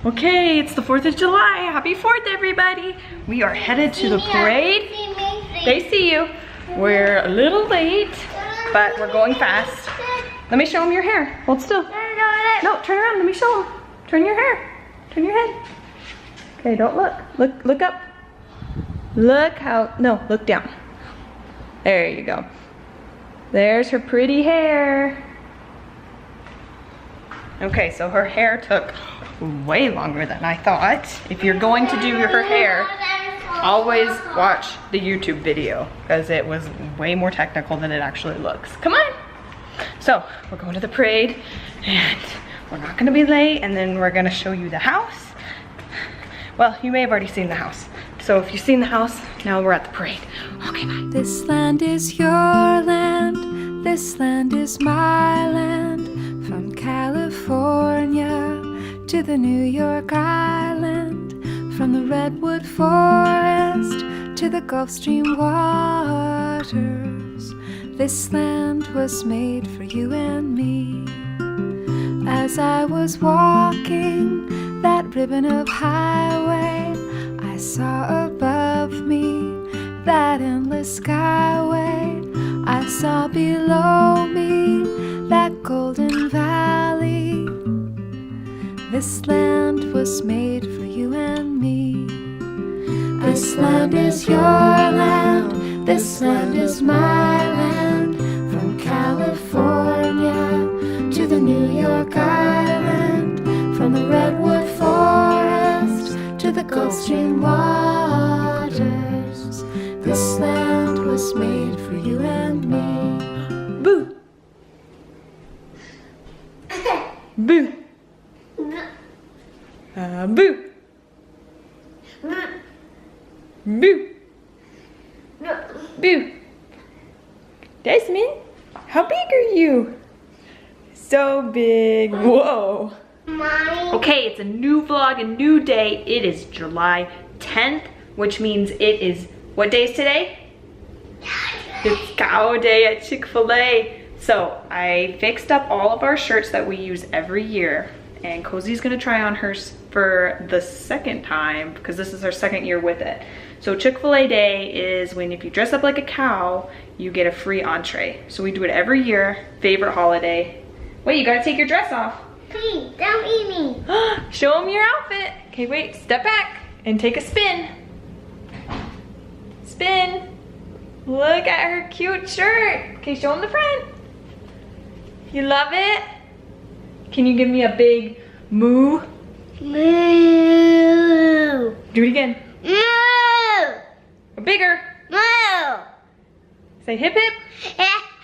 Okay, it's the 4th of July. Happy 4th, everybody. We are headed to the parade. They see you. We're a little late, but we're going fast. Let me show them your hair. Hold still. No, turn around. Let me show them. Turn your hair. Turn your head. Okay, don't look. Look up. Look how, no, look down. There you go. There's her pretty hair. Okay, so her hair took way longer than I thought. If you're going to do her hair, always watch the YouTube video because it was way more technical than it actually looks. Come on. So we're going to the parade and we're not gonna be late, and then we're gonna show you the house. Well, you may have already seen the house. So if you've seen the house, now we're at the parade. Okay, bye. This land is your land, this land is my land. From California to the New York Island, from the redwood forest to the Gulf Stream waters, this land was made for you and me. As I was walking that ribbon of highway, I saw above me that endless skyway. I saw below me that golden valley. This land was made for you and me. This land is your land, this land is my land. From California to the New York Island, from the redwood forest to the Gulf Stream waters, this land was made for you and me. Boo! Boo! Boo! Boo! Boo! Desmond, how big are you? So big. Whoa. Okay, it's a new vlog, a new day. It is July 10th, which means it is, what day is today? It's Cow Day at Chick-fil-A. So I fixed up all of our shirts that we use every year, and Cozy's gonna try on hers for the second time because this is our second year with it. So Chick-fil-A Day is when if you dress up like a cow, you get a free entree. So we do it every year, favorite holiday. Wait, you gotta take your dress off. Please, don't eat me. Show them your outfit. Okay, wait, step back and take a spin. Spin. Look at her cute shirt. Okay, show them the front. You love it? Can you give me a big moo? Moo. Do it again. Moo. Or bigger. Moo. Say hip hip.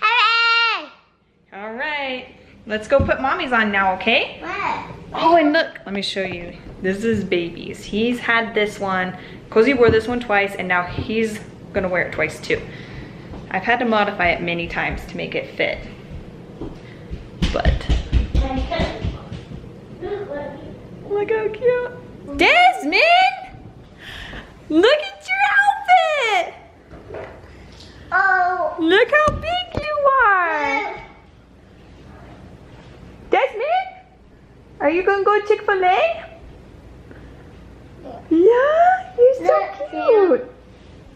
Hooray. All right. Let's go put mommies on now, okay? What? Oh, and look, let me show you. This is baby's. He's had this one. Cozy wore this one twice, and now he's gonna wear it twice too. I've had to modify it many times to make it fit. But look how cute. Desmond! Look at your outfit! Oh. Look how big you are! Desmond? Are you gonna go to Chick-fil-A? Yeah, you're so cute.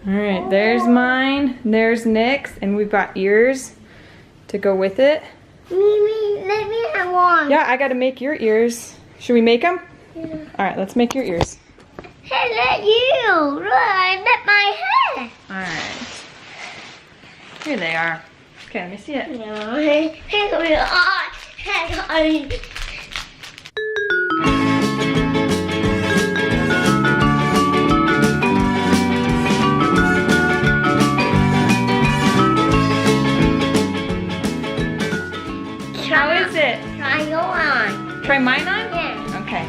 All right, there's mine, there's Nick's, and we've got ears to go with it. Let me have one. Yeah, I gotta make your ears. Should we make them? Yeah. All right, let's make your ears. Hey, let you. Look, I let my hair. All right. Here they are. Okay, let me see it. No, hey, How is it? Try your on. Try mine on? Yeah. Okay.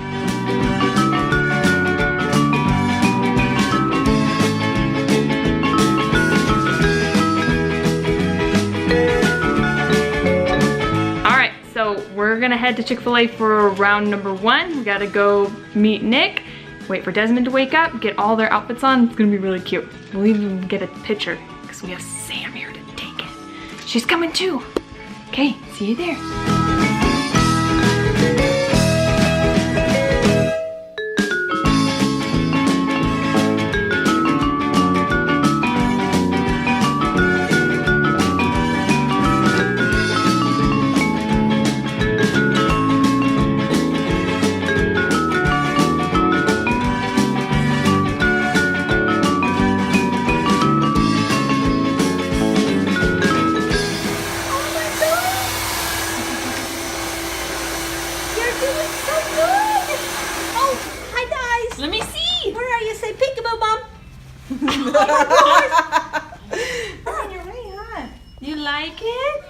All right, so we're gonna head to Chick-fil-A for round number 1. We gotta go meet Nick, wait for Desmond to wake up, get all their outfits on. It's gonna be really cute. We'll even get a picture because we have Sam here to take it. She's coming too. Okay, see you there. doing so good. Oh, hi guys. Let me see. Where are you? Say peekaboo, Mom. Oh, you're way high. You like it?